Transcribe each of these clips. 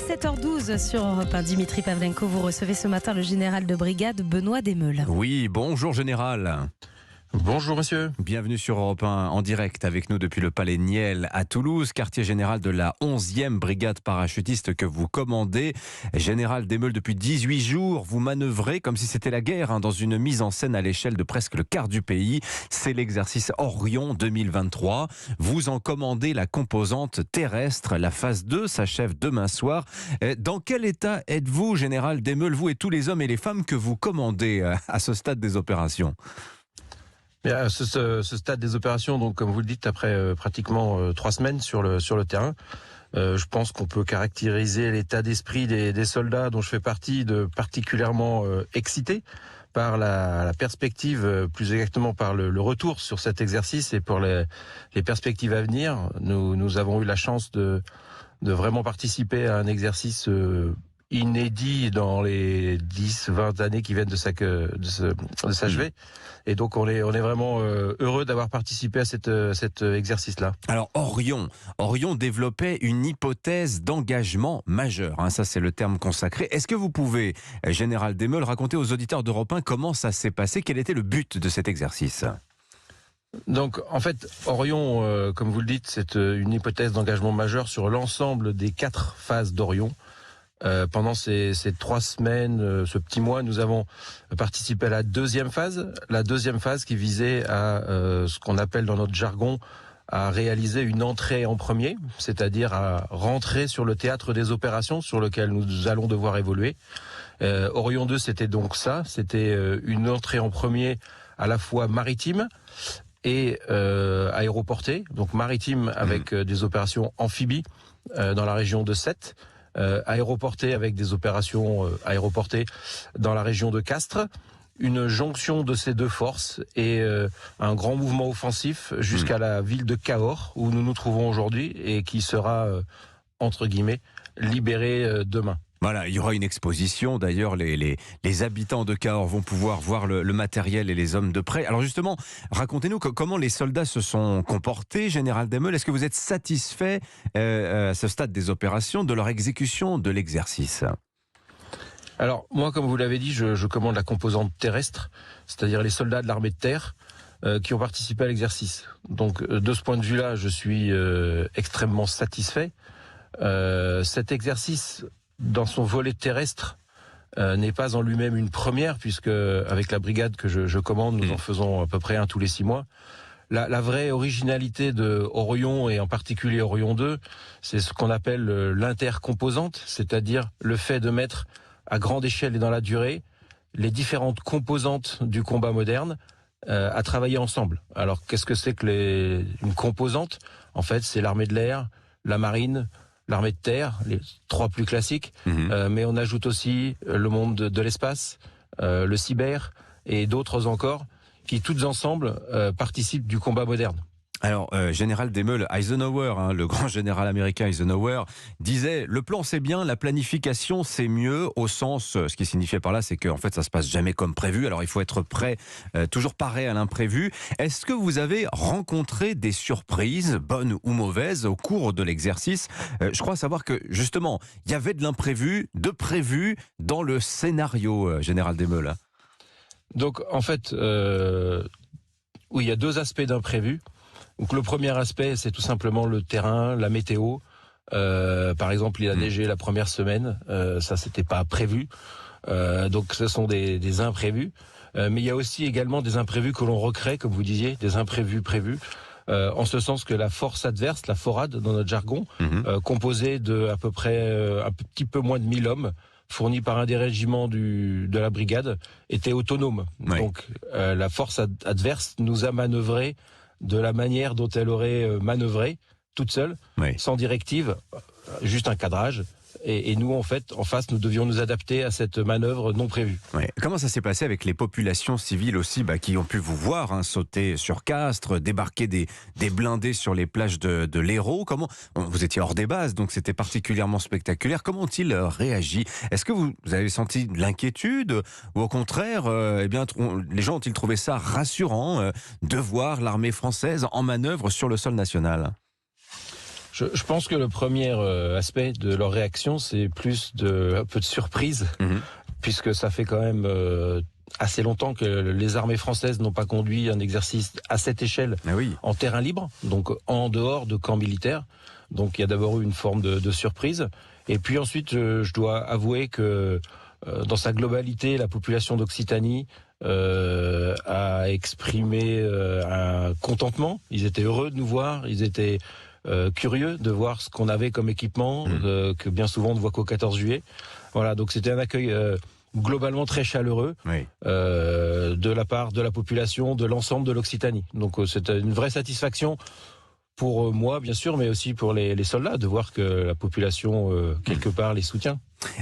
7h12 sur Europe 1. Dimitri Pavlenko, vous recevez ce matin le général de brigade Benoît Desmeules. Oui, bonjour général. Bonjour monsieur. Bienvenue sur Europe 1 en direct avec nous depuis le Palais Niel à Toulouse, quartier général de la 11e brigade parachutiste que vous commandez. Général Desmeules, depuis 18 jours, vous manœuvrez comme si c'était la guerre dans une mise en scène à l'échelle de presque le quart du pays. C'est l'exercice Orion 2023. Vous en commandez la composante terrestre. La phase 2 s'achève demain soir. Dans quel état êtes-vous, général Desmeules, vous et tous les hommes et les femmes que vous commandez à ce stade des opérations ? Bien, ce stade des opérations, donc comme vous le dites, après pratiquement 3 semaines sur le terrain, je pense qu'on peut caractériser l'état d'esprit des soldats dont je fais partie de particulièrement excités par la perspective, plus exactement par le retour sur cet exercice et pour les perspectives à venir. Nous avons eu la chance de vraiment participer à un exercice inédit dans les 10-20 années qui viennent de s'achever. Et donc on est vraiment heureux d'avoir participé à cet exercice-là. Alors Orion développait une hypothèse d'engagement majeur. Ça c'est le terme consacré. Est-ce que vous pouvez, général Desmeules, raconter aux auditeurs d'Europe 1 comment ça s'est passé? Quel était le but de cet exercice? Donc, en fait, Orion, comme vous le dites, c'est une hypothèse d'engagement majeur sur l'ensemble des 4 phases d'Orion. Pendant ces 3 semaines, ce petit mois, nous avons participé à la deuxième phase qui visait à ce qu'on appelle dans notre jargon à réaliser une entrée en premier, c'est-à-dire à rentrer sur le théâtre des opérations sur lequel nous allons devoir évoluer. Orion 2, c'était donc ça, c'était une entrée en premier à la fois maritime et aéroportée, donc maritime avec des opérations amphibies dans la région de Sète, aéroportée avec des opérations aéroportées dans la région de Castres, une jonction de ces 2 forces et un grand mouvement offensif jusqu'à la ville de Cahors où nous nous trouvons aujourd'hui et qui sera, entre guillemets, libérée demain. Voilà, il y aura une exposition. D'ailleurs, les habitants de Cahors vont pouvoir voir le matériel et les hommes de près. Alors justement, racontez-nous comment les soldats se sont comportés, général Desmeules. Est-ce que vous êtes satisfait à ce stade des opérations de leur exécution de l'exercice? Alors moi, comme vous l'avez dit, je commande la composante terrestre, c'est-à-dire les soldats de l'armée de terre qui ont participé à l'exercice. Donc de ce point de vue-là, je suis extrêmement satisfait. Cet exercice, dans son volet terrestre, n'est pas en lui-même une première, puisque avec la brigade que je commande, nous en faisons à peu près un tous les 6 mois. La vraie originalité de Orion, et en particulier Orion 2, c'est ce qu'on appelle l'intercomposante, c'est-à-dire le fait de mettre à grande échelle et dans la durée les différentes composantes du combat moderne à travailler ensemble. Alors qu'est-ce que c'est que une composante? En fait, c'est l'armée de l'air, la marine, l'armée de terre, les 3 plus classiques, mais on ajoute aussi le monde de l'espace, le cyber et d'autres encore, qui toutes ensemble participent du combat moderne. Alors, général Desmeules, Eisenhower, le grand général américain Eisenhower, disait « Le plan c'est bien, la planification c'est mieux », au sens, ce qui signifiait par là, c'est qu'en fait ça se passe jamais comme prévu, alors il faut être prêt, toujours paré à l'imprévu. Est-ce que vous avez rencontré des surprises, bonnes ou mauvaises, au cours de l'exercice? Je crois savoir que, justement, il y avait de l'imprévu, de prévu dans le scénario, général Desmeules. Donc, en fait, oui, il y a 2 aspects d'imprévu. Donc le premier aspect, c'est tout simplement le terrain, la météo. Par exemple, il a neigé la première semaine, ça c'était pas prévu. Donc ce sont des imprévus. Mais il y a aussi également des imprévus que l'on recrée, comme vous disiez, des imprévus prévus. En ce sens que la force adverse, la forade dans notre jargon, composée de à peu près un petit peu moins de 1000 hommes, fournis par un des régiments de la brigade, était autonome. Oui. Donc la force adverse nous a manœuvré de la manière dont elle aurait manœuvré, toute seule, sans directive, juste un cadrage. Et nous, en fait, en face, nous devions nous adapter à cette manœuvre non prévue. Comment ça s'est passé avec les populations civiles aussi, qui ont pu vous voir sauter sur Castres, débarquer des blindés sur les plages de l'Hérault? Vous étiez hors des bases, donc c'était particulièrement spectaculaire. Comment ont-ils réagi? Est-ce que vous avez senti de l'inquiétude, ou au contraire, les gens ont-ils trouvé ça rassurant de voir l'armée française en manœuvre sur le sol national? Je pense que le premier aspect de leur réaction, c'est plus un peu de surprise, puisque ça fait quand même assez longtemps que les armées françaises n'ont pas conduit un exercice à cette échelle en terrain libre, donc en dehors de camps militaires. Donc il y a d'abord eu une forme de surprise. Et puis ensuite, je dois avouer que dans sa globalité, la population d'Occitanie a exprimé un contentement. Ils étaient heureux de nous voir, ils étaient curieux de voir ce qu'on avait comme équipement, que bien souvent on ne voit qu'au 14 juillet. Voilà, donc c'était un accueil globalement très chaleureux de la part de la population, de l'ensemble de l'Occitanie. Donc c'est une vraie satisfaction pour moi, bien sûr, mais aussi pour les soldats, de voir que la population, quelque part, les soutient.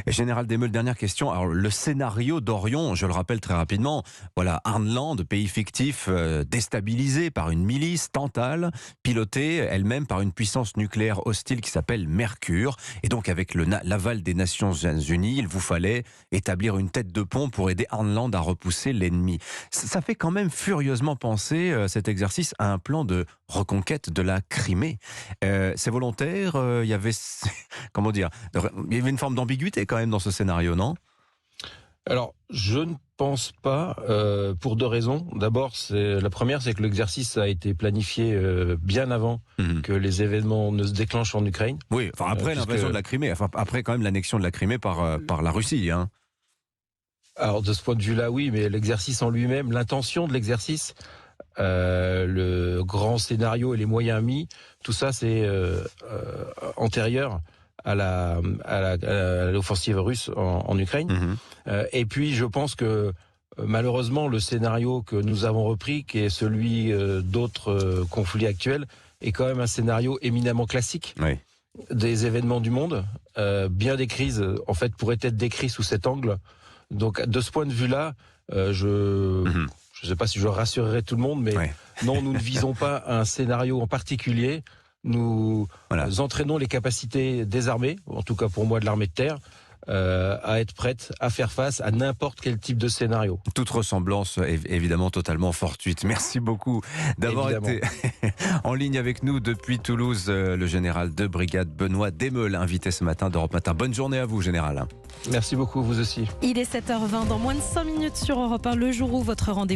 Général Desmeules, dernière question. Alors, le scénario d'Orion, je le rappelle très rapidement, voilà, Arnland, pays fictif déstabilisé par une milice tantale, pilotée elle-même par une puissance nucléaire hostile qui s'appelle Mercure. Et donc, avec l'aval des Nations Unies, il vous fallait établir une tête de pont pour aider Arnland à repousser l'ennemi. Ça fait quand même furieusement penser, cet exercice, à un plan de reconquête de la Crimée. C'est volontaire, il y avait, comment dire, il y avait une forme d'ambiguïté quand même dans ce scénario, non ? Alors, je ne pense pas, pour deux raisons. D'abord, la première, c'est que l'exercice a été planifié bien avant que les événements ne se déclenchent en Ukraine. Oui, enfin après l'invasion de la Crimée, enfin après quand même l'annexion de la Crimée par la Russie, hein. Alors, de ce point de vue-là, oui, mais l'exercice en lui-même, l'intention de l'exercice, le grand scénario et les moyens mis, tout ça, c'est antérieur à l'offensive russe en Ukraine. Et puis, je pense que malheureusement, le scénario que nous avons repris, qui est celui d'autres conflits actuels, est quand même un scénario éminemment classique des événements du monde. Bien des crises, en fait, pourraient être décrits sous cet angle. Donc, de ce point de vue-là, je ne sais pas si je rassurerai tout le monde, mais non, nous ne visons pas un scénario en particulier. Nous entraînons les capacités des armées, en tout cas pour moi de l'armée de terre, à être prêtes à faire face à n'importe quel type de scénario. Toute ressemblance est évidemment totalement fortuite. Merci beaucoup d'avoir été en ligne avec nous depuis Toulouse, le général de brigade Benoît Desmeules, invité ce matin d'Europe Matin. Bonne journée à vous, général. Merci beaucoup, vous aussi. Il est 7h20, dans moins de 5 minutes sur Europe 1, le jour où votre rendez-vous